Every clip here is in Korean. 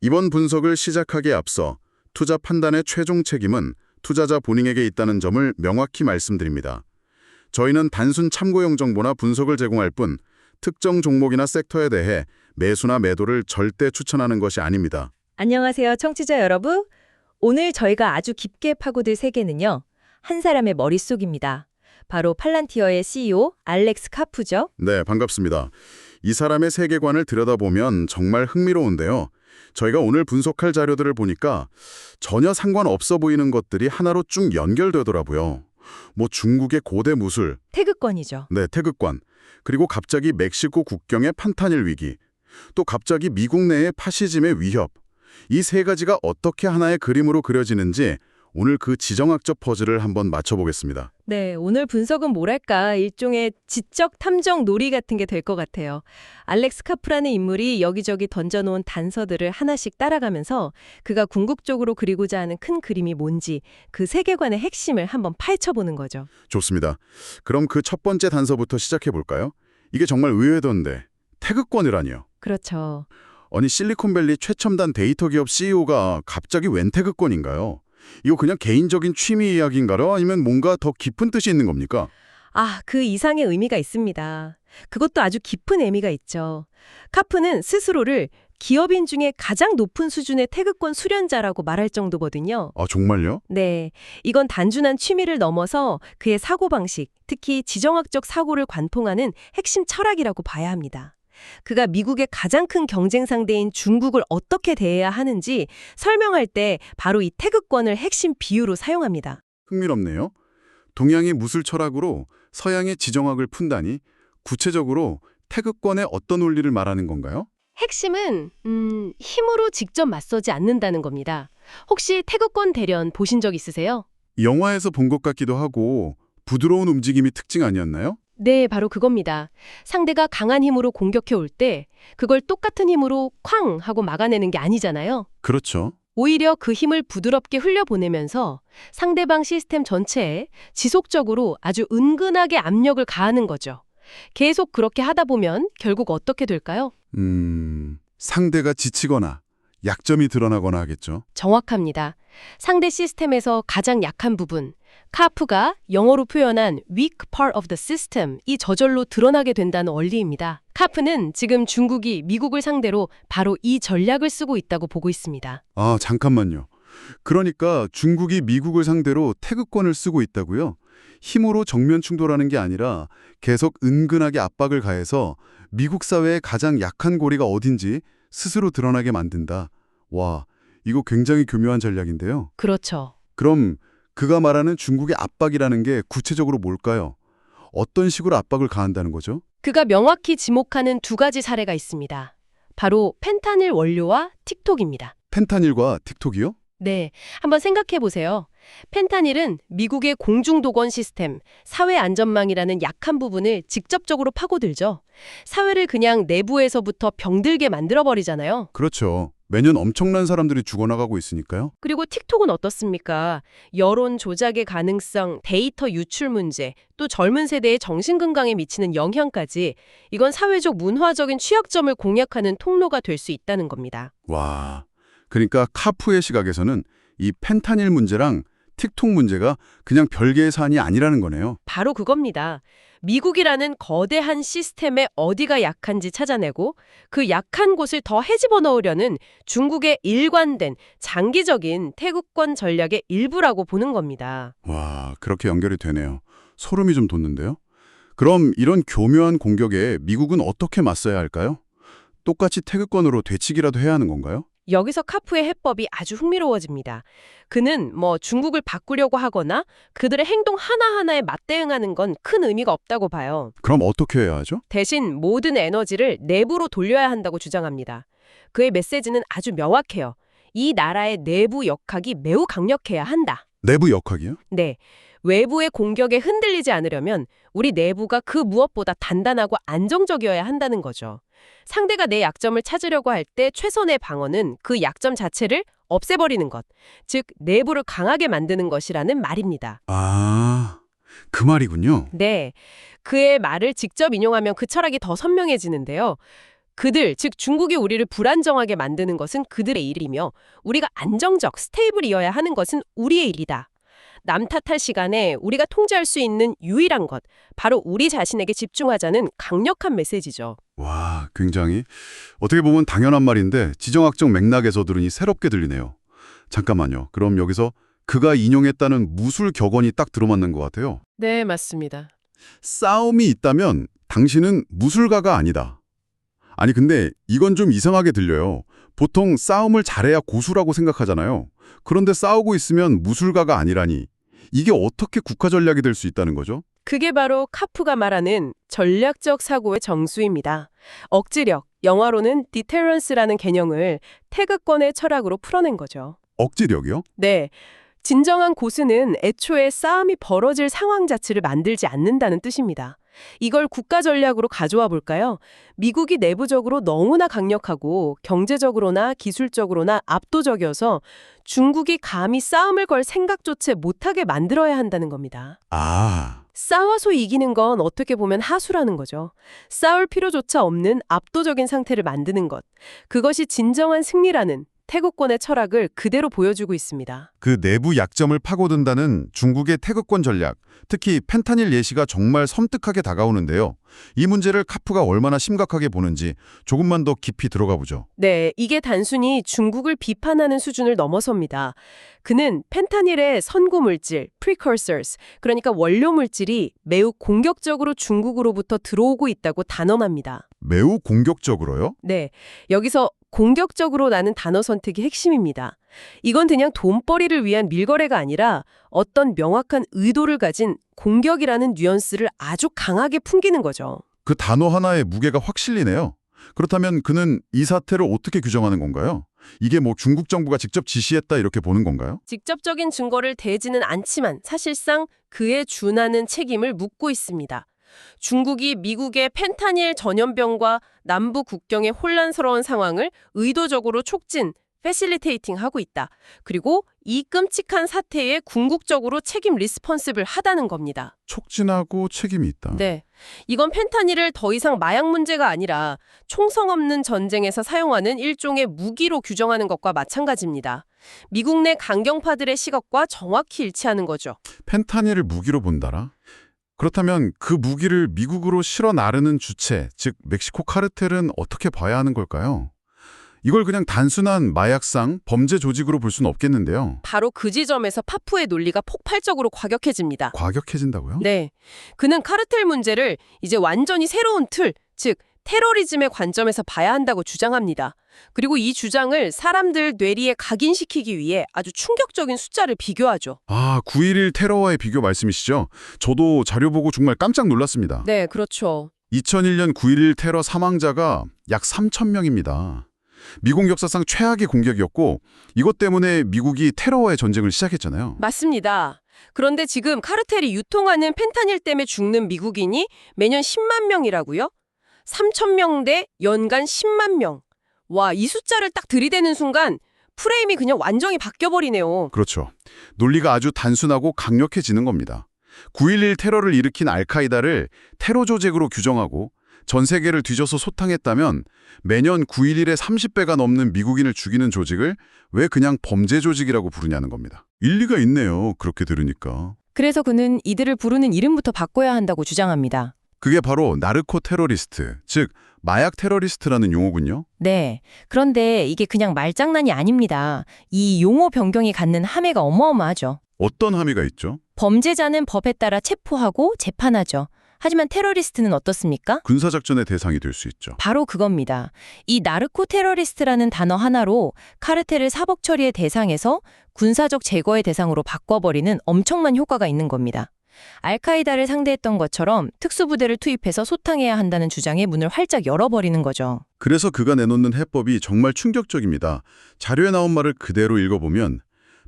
이번 분석을 시작하기에 앞서 투자 판단의 최종 책임은 투자자 본인에게 있다는 점을 명확히 말씀드립니다. 저희는 단순 참고용 정보나 분석을 제공할 뿐 특정 종목이나 섹터에 대해 매수나 매도를 절대 추천하는 것이 아닙니다. 안녕하세요, 청취자 여러분. 오늘 저희가 아주 깊게 파고들 세계는요. 한 사람의 머릿속입니다. 바로 팔란티어의 CEO 알렉스 카푸죠. 네, 반갑습니다. 이 사람의 세계관을 들여다보면 정말 흥미로운데요. 저희가 오늘 분석할 자료들을 보니까 전혀 상관없어 보이는 것들이 하나로 쭉 연결되더라고요. 뭐 중국의 고대 무술, 태극권이죠. 네, 태극권, 그리고 갑자기 멕시코 국경의 판타닐 위기, 또 갑자기 미국 내의 파시즘의 위협. 이 세 가지가 어떻게 하나의 그림으로 그려지는지 오늘 그 지정학적 퍼즐을 한번 맞춰보겠습니다. 네, 오늘 분석은 뭐랄까 일종의 지적 탐정 놀이 같은 게 될 것 같아요. 알렉스 카프라는 인물이 여기저기 던져놓은 단서들을 하나씩 따라가면서 그가 궁극적으로 그리고자 하는 큰 그림이 뭔지 그 세계관의 핵심을 한번 파헤쳐보는 거죠. 좋습니다. 그럼 그 첫 번째 단서부터 시작해볼까요? 이게 정말 의외던데, 태극권이라니요. 그렇죠. 아니 실리콘밸리 최첨단 데이터 기업 CEO가 갑자기 웬 태극권인가요? 이거 그냥 개인적인 취미 이야기인가요? 아니면 뭔가 더 깊은 뜻이 있는 겁니까? 그 이상의 의미가 있습니다. 그것도 아주 깊은 의미가 있죠. 카프는 스스로를 기업인 중에 가장 높은 수준의 태극권 수련자라고 말할 정도거든요. 아, 정말요? 네, 이건 단순한 취미를 넘어서 그의 사고방식, 특히 지정학적 사고를 관통하는 핵심 철학이라고 봐야 합니다. 그가 미국의 가장 큰 경쟁 상대인 중국을 어떻게 대해야 하는지 설명할 때 바로 이 태극권을 핵심 비유로 사용합니다. 흥미롭네요. 동양의 무술 철학으로 서양의 지정학을 푼다니 구체적으로 태극권의 어떤 원리를 말하는 건가요? 핵심은 힘으로 직접 맞서지 않는다는 겁니다. 혹시 태극권 대련 보신 적 있으세요? 영화에서 본 것 같기도 하고 부드러운 움직임이 특징 아니었나요? 네, 바로 그겁니다. 상대가 강한 힘으로 공격해 올 때 그걸 똑같은 힘으로 쾅 하고 막아내는 게 아니잖아요. 그렇죠. 오히려 그 힘을 부드럽게 흘려보내면서 상대방 시스템 전체에 지속적으로 아주 은근하게 압력을 가하는 거죠. 계속 그렇게 하다 보면 결국 어떻게 될까요? 상대가 지치거나 약점이 드러나거나 하겠죠. 정확합니다. 상대 시스템에서 가장 약한 부분, 카프가 영어로 표현한 weak part of the system, 이 저절로 드러나게 된다는 원리입니다. 카프는 지금 중국이 미국을 상대로 바로 이 전략을 쓰고 있다고 보고 있습니다. 아, 잠깐만요. 그러니까 중국이 미국을 상대로 태극권을 쓰고 있다고요? 힘으로 정면 충돌하는 게 아니라 계속 은근하게 압박을 가해서 미국 사회의 가장 약한 고리가 어딘지 스스로 드러나게 만든다. 와, 이거 굉장히 교묘한 전략인데요. 그렇죠. 그럼 그가 말하는 중국의 압박이라는 게 구체적으로 뭘까요? 어떤 식으로 압박을 가한다는 거죠? 그가 명확히 지목하는 두 가지 사례가 있습니다. 바로 펜타닐 원료와 틱톡입니다. 펜타닐과 틱톡이요? 네, 한번 생각해 보세요. 펜타닐은 미국의 공중도건 시스템, 사회안전망이라는 약한 부분을 직접적으로 파고들죠. 사회를 그냥 내부에서부터 병들게 만들어버리잖아요. 그렇죠. 매년 엄청난 사람들이 죽어나가고 있으니까요. 그리고 틱톡은 어떻습니까? 여론 조작의 가능성, 데이터 유출 문제, 또 젊은 세대의 정신건강에 미치는 영향까지 이건 사회적 문화적인 취약점을 공략하는 통로가 될 수 있다는 겁니다. 와, 그러니까 카푸의 시각에서는 이 펜타닐 문제랑 틱톡 문제가 그냥 별개의 사안이 아니라는 거네요. 바로 그겁니다. 미국이라는 거대한 시스템의 어디가 약한지 찾아내고 그 약한 곳을 더 헤집어 넣으려는 중국의 일관된 장기적인 태극권 전략의 일부라고 보는 겁니다. 와, 그렇게 연결이 되네요. 소름이 좀 돋는데요. 그럼 이런 교묘한 공격에 미국은 어떻게 맞서야 할까요? 똑같이 태극권으로 되치기라도 해야 하는 건가요? 여기서 카프의 해법이 아주 흥미로워집니다. 그는 중국을 바꾸려고 하거나 그들의 행동 하나하나에 맞대응하는 건 큰 의미가 없다고 봐요. 그럼 어떻게 해야 하죠? 대신 모든 에너지를 내부로 돌려야 한다고 주장합니다. 그의 메시지는 아주 명확해요. 이 나라의 내부 역학이 매우 강력해야 한다. 내부 역학이요? 네, 외부의 공격에 흔들리지 않으려면 우리 내부가 그 무엇보다 단단하고 안정적이어야 한다는 거죠. 상대가 내 약점을 찾으려고 할 때 최선의 방어는 그 약점 자체를 없애버리는 것, 즉 내부를 강하게 만드는 것이라는 말입니다. 아, 그 말이군요. 네, 그의 말을 직접 인용하면 그 철학이 더 선명해지는데요. 그들, 즉 중국이 우리를 불안정하게 만드는 것은 그들의 일이며 우리가 안정적, 스테이블이어야 하는 것은 우리의 일이다. 남 탓할 시간에 우리가 통제할 수 있는 유일한 것, 바로 우리 자신에게 집중하자는 강력한 메시지죠. 와, 굉장히 어떻게 보면 당연한 말인데 지정학적 맥락에서 들으니 새롭게 들리네요. 잠깐만요. 그럼 여기서 그가 인용했다는 무술 격언이 딱 들어맞는 것 같아요. 네, 맞습니다. 싸움이 있다면 당신은 무술가가 아니다. 아니 근데 이건 좀 이상하게 들려요. 보통 싸움을 잘해야 고수라고 생각하잖아요. 그런데 싸우고 있으면 무술가가 아니라니. 이게 어떻게 국가 전략이 될 수 있다는 거죠? 그게 바로 카프가 말하는 전략적 사고의 정수입니다. 억지력, 영화로는 디테런스라는 개념을 태극권의 철학으로 풀어낸 거죠. 억지력이요? 네. 진정한 고수는 애초에 싸움이 벌어질 상황 자체를 만들지 않는다는 뜻입니다. 이걸 국가 전략으로 가져와 볼까요? 미국이 내부적으로 너무나 강력하고 경제적으로나 기술적으로나 압도적이어서 중국이 감히 싸움을 걸 생각조차 못하게 만들어야 한다는 겁니다. 아, 싸워서 이기는 건 어떻게 보면 하수라는 거죠. 싸울 필요조차 없는 압도적인 상태를 만드는 것. 그것이 진정한 승리라는 태극권의 철학을 그대로 보여주고 있습니다. 그 내부 약점을 파고든다는 중국의 태극권 전략, 특히 펜타닐 예시가 정말 섬뜩하게 다가오는데요. 이 문제를 카프가 얼마나 심각하게 보는지 조금만 더 깊이 들어가 보죠. 네, 이게 단순히 중국을 비판하는 수준을 넘어섭니다. 그는 펜타닐의 선구물질, precursors, 그러니까 원료 물질이 매우 공격적으로 중국으로부터 들어오고 있다고 단언합니다. 매우 공격적으로요? 네, 여기서 공격적으로라는 단어 선택이 핵심입니다. 이건 그냥 돈벌이를 위한 밀거래가 아니라 어떤 명확한 의도를 가진 공격이라는 뉘앙스를 아주 강하게 풍기는 거죠. 그 단어 하나에 무게가 확 실리네요. 그렇다면 그는 이 사태를 어떻게 규정하는 건가요? 이게 뭐 중국 정부가 직접 지시했다 이렇게 보는 건가요? 직접적인 증거를 대지는 않지만 사실상 그에 준하는 책임을 묻고 있습니다. 중국이 미국의 펜타닐 전염병과 남부 국경의 혼란스러운 상황을 의도적으로 촉진, 패실리테이팅 하고 있다. 그리고 이 끔찍한 사태에 궁극적으로 책임 리스폰스ብል 하다는 겁니다. 촉진하고 책임이 있다. 네. 이건 펜타닐을 더 이상 마약 문제가 아니라 총성 없는 전쟁에서 사용하는 일종의 무기로 규정하는 것과 마찬가지입니다. 미국 내 강경파들의 시각과 정확히 일치하는 거죠. 펜타닐을 무기로 본다라? 그렇다면 그 무기를 미국으로 실어 나르는 주체, 즉 멕시코 카르텔은 어떻게 봐야 하는 걸까요? 이걸 그냥 단순한 마약상, 범죄 조직으로 볼 수는 없겠는데요. 바로 그 지점에서 파푸의 논리가 폭발적으로 과격해집니다. 과격해진다고요? 네. 그는 카르텔 문제를 이제 완전히 새로운 틀, 즉 테러리즘의 관점에서 봐야 한다고 주장합니다. 그리고 이 주장을 사람들 뇌리에 각인시키기 위해 아주 충격적인 숫자를 비교하죠. 아, 9.11 테러와의 비교 말씀이시죠? 저도 자료 보고 정말 깜짝 놀랐습니다. 네, 그렇죠. 2001년 9.11 테러 사망자가 약 3,000명입니다. 미국 역사상 최악의 공격이었고 이것 때문에 미국이 테러와의 전쟁을 시작했잖아요. 맞습니다. 그런데 지금 카르텔이 유통하는 펜타닐 때문에 죽는 미국인이 매년 10만 명이라고요? 3,000명 대 연간 10만 명. 와, 이 숫자를 딱 들이대는 순간 프레임이 그냥 완전히 바뀌어버리네요. 그렇죠. 논리가 아주 단순하고 강력해지는 겁니다. 9.11 테러를 일으킨 알카이다를 테러 조직으로 규정하고 전 세계를 뒤져서 소탕했다면 매년 9.11의 30배가 넘는 미국인을 죽이는 조직을 왜 그냥 범죄 조직이라고 부르냐는 겁니다. 일리가 있네요. 그렇게 들으니까. 그래서 그는 이들을 부르는 이름부터 바꿔야 한다고 주장합니다. 그게 바로 나르코 테러리스트, 즉 마약 테러리스트라는 용어군요. 네. 그런데 이게 그냥 말장난이 아닙니다. 이 용어 변경이 갖는 함의가 어마어마하죠. 어떤 함의가 있죠? 범죄자는 법에 따라 체포하고 재판하죠. 하지만 테러리스트는 어떻습니까? 군사작전의 대상이 될 수 있죠. 바로 그겁니다. 이 나르코 테러리스트라는 단어 하나로 카르텔을 사법 처리의 대상에서 군사적 제거의 대상으로 바꿔버리는 엄청난 효과가 있는 겁니다. 알카이다를 상대했던 것처럼 특수부대를 투입해서 소탕해야 한다는 주장의 문을 활짝 열어버리는 거죠. 그래서 그가 내놓는 해법이 정말 충격적입니다. 자료에 나온 말을 그대로 읽어보면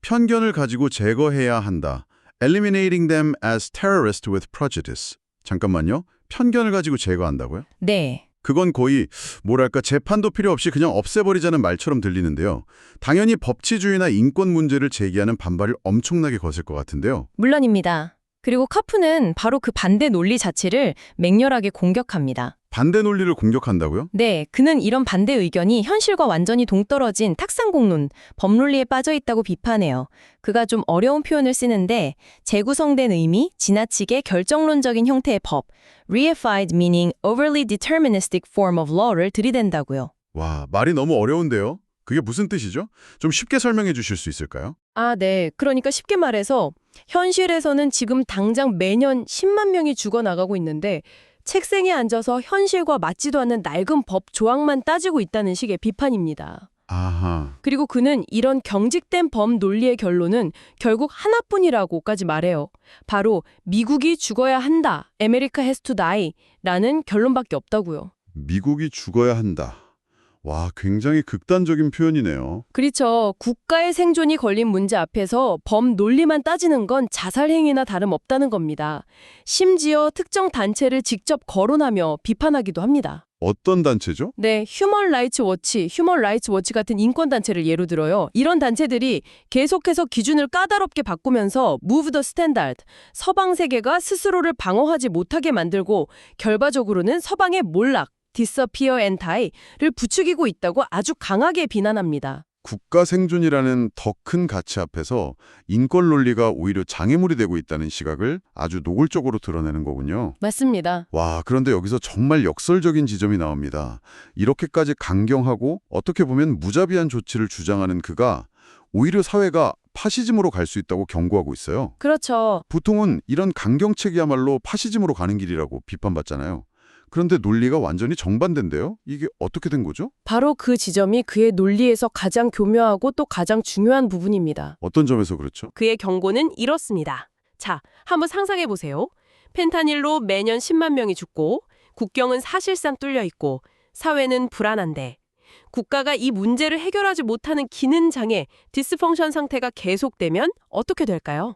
편견을 가지고 제거해야 한다. Eliminating them as terrorists with prejudice. 잠깐만요. 편견을 가지고 제거한다고요? 네. 그건 거의 뭐랄까 재판도 필요 없이 그냥 없애버리자는 말처럼 들리는데요. 당연히 법치주의나 인권 문제를 제기하는 반발을 엄청나게 거슬 것 같은데요. 물론입니다. 그리고 카프는 바로 그 반대 논리 자체를 맹렬하게 공격합니다. 반대 논리를 공격한다고요? 네, 그는 이런 반대 의견이 현실과 완전히 동떨어진 탁상공론, 법논리에 빠져 있다고 비판해요. 그가 좀 어려운 표현을 쓰는데 재구성된 의미, 지나치게 결정론적인 형태의 법, reified meaning overly deterministic form of law를 들이댄다고요. 와, 말이 너무 어려운데요? 그게 무슨 뜻이죠? 좀 쉽게 설명해 주실 수 있을까요? 아, 네. 그러니까 쉽게 말해서 현실에서는 지금 당장 매년 10만 명이 죽어나가고 있는데 책상에 앉아서 현실과 맞지도 않는 낡은 법 조항만 따지고 있다는 식의 비판입니다. 아하. 그리고 그는 이런 경직된 법 논리의 결론은 결국 하나뿐이라고까지 말해요. 바로 미국이 죽어야 한다. America has to die. 라는 결론밖에 없다고요. 미국이 죽어야 한다. 와, 굉장히 극단적인 표현이네요. 그렇죠. 국가의 생존이 걸린 문제 앞에서 법 논리만 따지는 건 자살행위나 다름없다는 겁니다. 심지어 특정 단체를 직접 거론하며 비판하기도 합니다. 어떤 단체죠? 네, 휴먼 라이츠 워치 같은 인권단체를 예로 들어요. 이런 단체들이 계속해서 기준을 까다롭게 바꾸면서 move the standard, 서방 세계가 스스로를 방어하지 못하게 만들고 결과적으로는 서방의 몰락, disappear and die를 부추기고 있다고 아주 강하게 비난합니다. 국가 생존이라는 더 큰 가치 앞에서 인권 논리가 오히려 장애물이 되고 있다는 시각을 아주 노골적으로 드러내는 거군요. 맞습니다. 와, 그런데 여기서 정말 역설적인 지점이 나옵니다. 이렇게까지 강경하고 어떻게 보면 무자비한 조치를 주장하는 그가 오히려 사회가 파시즘으로 갈 수 있다고 경고하고 있어요. 그렇죠. 보통은 이런 강경책이야말로 파시즘으로 가는 길이라고 비판받잖아요. 그런데 논리가 완전히 정반대인데요? 이게 어떻게 된 거죠? 바로 그 지점이 그의 논리에서 가장 교묘하고 또 가장 중요한 부분입니다. 어떤 점에서 그렇죠? 그의 경고는 이렇습니다. 자, 한번 상상해 보세요. 펜타닐로 매년 10만 명이 죽고 국경은 사실상 뚫려 있고 사회는 불안한데 국가가 이 문제를 해결하지 못하는 기능 장애, 디스펑션 상태가 계속되면 어떻게 될까요?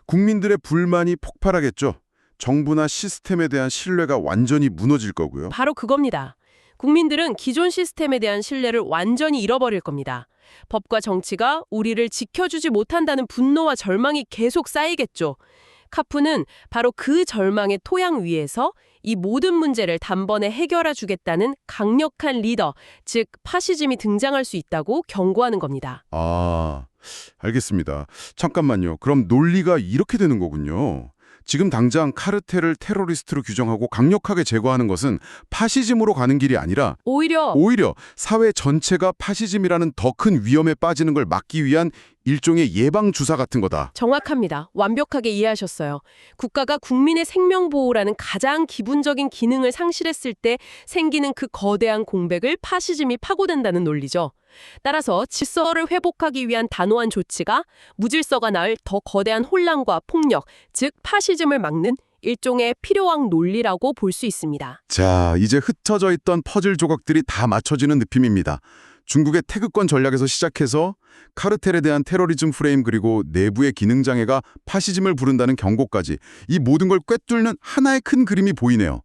국민들의 불만이 폭발하겠죠. 정부나 시스템에 대한 신뢰가 완전히 무너질 거고요. 바로 그겁니다. 국민들은 기존 시스템에 대한 신뢰를 완전히 잃어버릴 겁니다. 법과 정치가 우리를 지켜주지 못한다는 분노와 절망이 계속 쌓이겠죠. 카프는 바로 그 절망의 토양 위에서 이 모든 문제를 단번에 해결해 주겠다는 강력한 리더, 즉 파시즘이 등장할 수 있다고 경고하는 겁니다. 아, 알겠습니다. 잠깐만요. 그럼 논리가 이렇게 되는 거군요. 지금 당장 카르텔을 테러리스트로 규정하고 강력하게 제거하는 것은 파시즘으로 가는 길이 아니라 오히려 사회 전체가 파시즘이라는 더 큰 위험에 빠지는 걸 막기 위한 일종의 예방주사 같은 거다. 정확합니다. 완벽하게 이해하셨어요. 국가가 국민의 생명보호라는 가장 기본적인 기능을 상실했을 때 생기는 그 거대한 공백을 파시즘이 파고든다는 논리죠. 따라서 질서를 회복하기 위한 단호한 조치가 무질서가 낳을 더 거대한 혼란과 폭력, 즉 파시즘을 막는 일종의 필요한 논리라고 볼 수 있습니다. 자, 이제 흩어져 있던 퍼즐 조각들이 다 맞춰지는 느낌입니다. 중국의 태극권 전략에서 시작해서 카르텔에 대한 테러리즘 프레임 그리고 내부의 기능 장애가 파시즘을 부른다는 경고까지 이 모든 걸 꿰뚫는 하나의 큰 그림이 보이네요.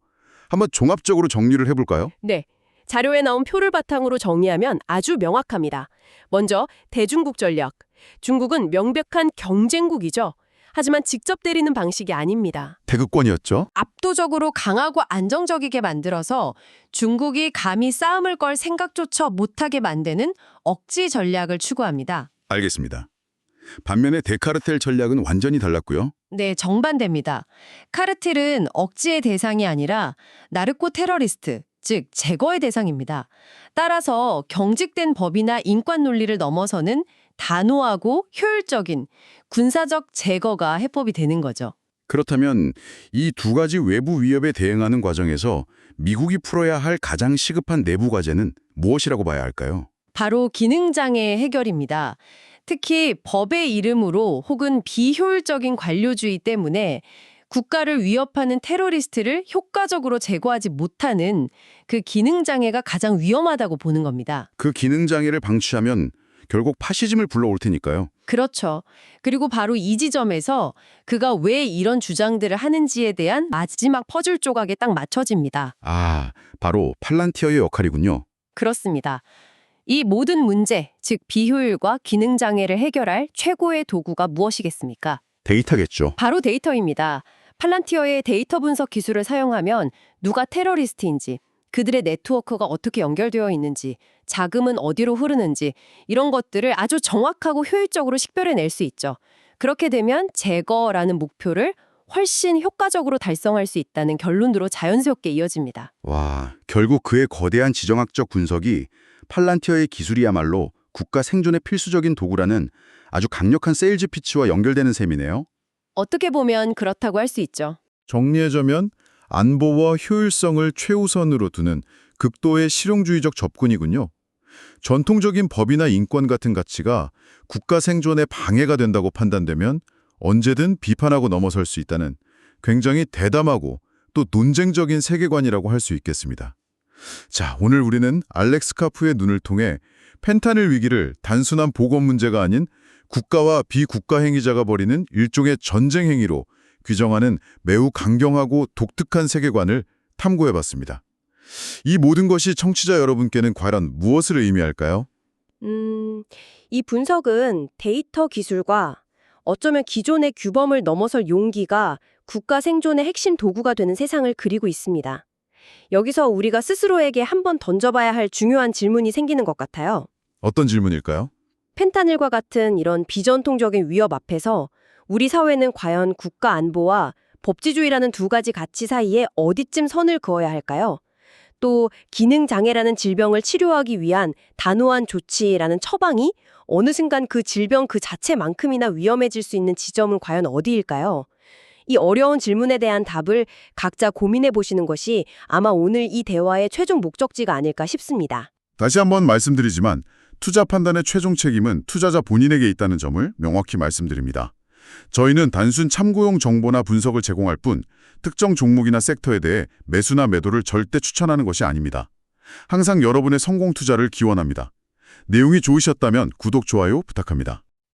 한번 종합적으로 정리를 해볼까요? 네. 자료에 나온 표를 바탕으로 정리하면 아주 명확합니다. 먼저 대중국 전략. 중국은 명백한 경쟁국이죠. 하지만 직접 때리는 방식이 아닙니다. 태극권이었죠. 압도적으로 강하고 안정적이게 만들어서 중국이 감히 싸움을 걸 생각조차 못하게 만드는 억지 전략을 추구합니다. 알겠습니다. 반면에 대카르텔 전략은 완전히 달랐고요. 네, 정반대입니다. 카르텔은 억지의 대상이 아니라 나르코 테러리스트, 즉 제거의 대상입니다. 따라서 경직된 법이나 인권 논리를 넘어서는 단호하고 효율적인 군사적 제거가 해법이 되는 거죠. 그렇다면 이 두 가지 외부 위협에 대응하는 과정에서 미국이 풀어야 할 가장 시급한 내부 과제는 무엇이라고 봐야 할까요? 바로 기능장애 해결입니다. 특히 법의 이름으로 혹은 비효율적인 관료주의 때문에 국가를 위협하는 테러리스트를 효과적으로 제거하지 못하는 그 기능장애가 가장 위험하다고 보는 겁니다. 그 기능장애를 방치하면 결국 파시즘을 불러올 테니까요. 그렇죠. 그리고 바로 이 지점에서 그가 왜 이런 주장들을 하는지에 대한 마지막 퍼즐 조각에 딱 맞춰집니다. 아, 바로 팔란티어의 역할이군요. 그렇습니다. 이 모든 문제, 즉 비효율과 기능장애를 해결할 최고의 도구가 무엇이겠습니까? 데이터겠죠. 바로 데이터입니다. 팔란티어의 데이터 분석 기술을 사용하면 누가 테러리스트인지, 그들의 네트워크가 어떻게 연결되어 있는지, 자금은 어디로 흐르는지 이런 것들을 아주 정확하고 효율적으로 식별해낼 수 있죠. 그렇게 되면 제거라는 목표를 훨씬 효과적으로 달성할 수 있다는 결론으로 자연스럽게 이어집니다. 와, 결국 그의 거대한 지정학적 분석이 팔란티어의 기술이야말로 국가 생존에 필수적인 도구라는 아주 강력한 세일즈 피치와 연결되는 셈이네요. 어떻게 보면 그렇다고 할 수 있죠. 정리해자면 안보와 효율성을 최우선으로 두는 극도의 실용주의적 접근이군요. 전통적인 법이나 인권 같은 가치가 국가 생존에 방해가 된다고 판단되면 언제든 비판하고 넘어설 수 있다는 굉장히 대담하고 또 논쟁적인 세계관이라고 할 수 있겠습니다. 자, 오늘 우리는 알렉스 카프의 눈을 통해 펜타닐 위기를 단순한 보건 문제가 아닌 국가와 비국가 행위자가 벌이는 일종의 전쟁 행위로 규정하는 매우 강경하고 독특한 세계관을 탐구해봤습니다. 이 모든 것이 청취자 여러분께는 과연 무엇을 의미할까요? 이 분석은 데이터 기술과 어쩌면 기존의 규범을 넘어설 용기가 국가 생존의 핵심 도구가 되는 세상을 그리고 있습니다. 여기서 우리가 스스로에게 한번 던져봐야 할 중요한 질문이 생기는 것 같아요. 어떤 질문일까요? 펜타닐과 같은 이런 비전통적인 위협 앞에서 우리 사회는 과연 국가 안보와 법치주의라는 두 가지 가치 사이에 어디쯤 선을 그어야 할까요? 또 기능장애라는 질병을 치료하기 위한 단호한 조치라는 처방이 어느 순간 그 질병 그 자체만큼이나 위험해질 수 있는 지점은 과연 어디일까요? 이 어려운 질문에 대한 답을 각자 고민해 보시는 것이 아마 오늘 이 대화의 최종 목적지가 아닐까 싶습니다. 다시 한번 말씀드리지만 투자 판단의 최종 책임은 투자자 본인에게 있다는 점을 명확히 말씀드립니다. 저희는 단순 참고용 정보나 분석을 제공할 뿐 특정 종목이나 섹터에 대해 매수나 매도를 절대 추천하는 것이 아닙니다. 항상 여러분의 성공 투자를 기원합니다. 내용이 좋으셨다면 구독, 좋아요 부탁합니다.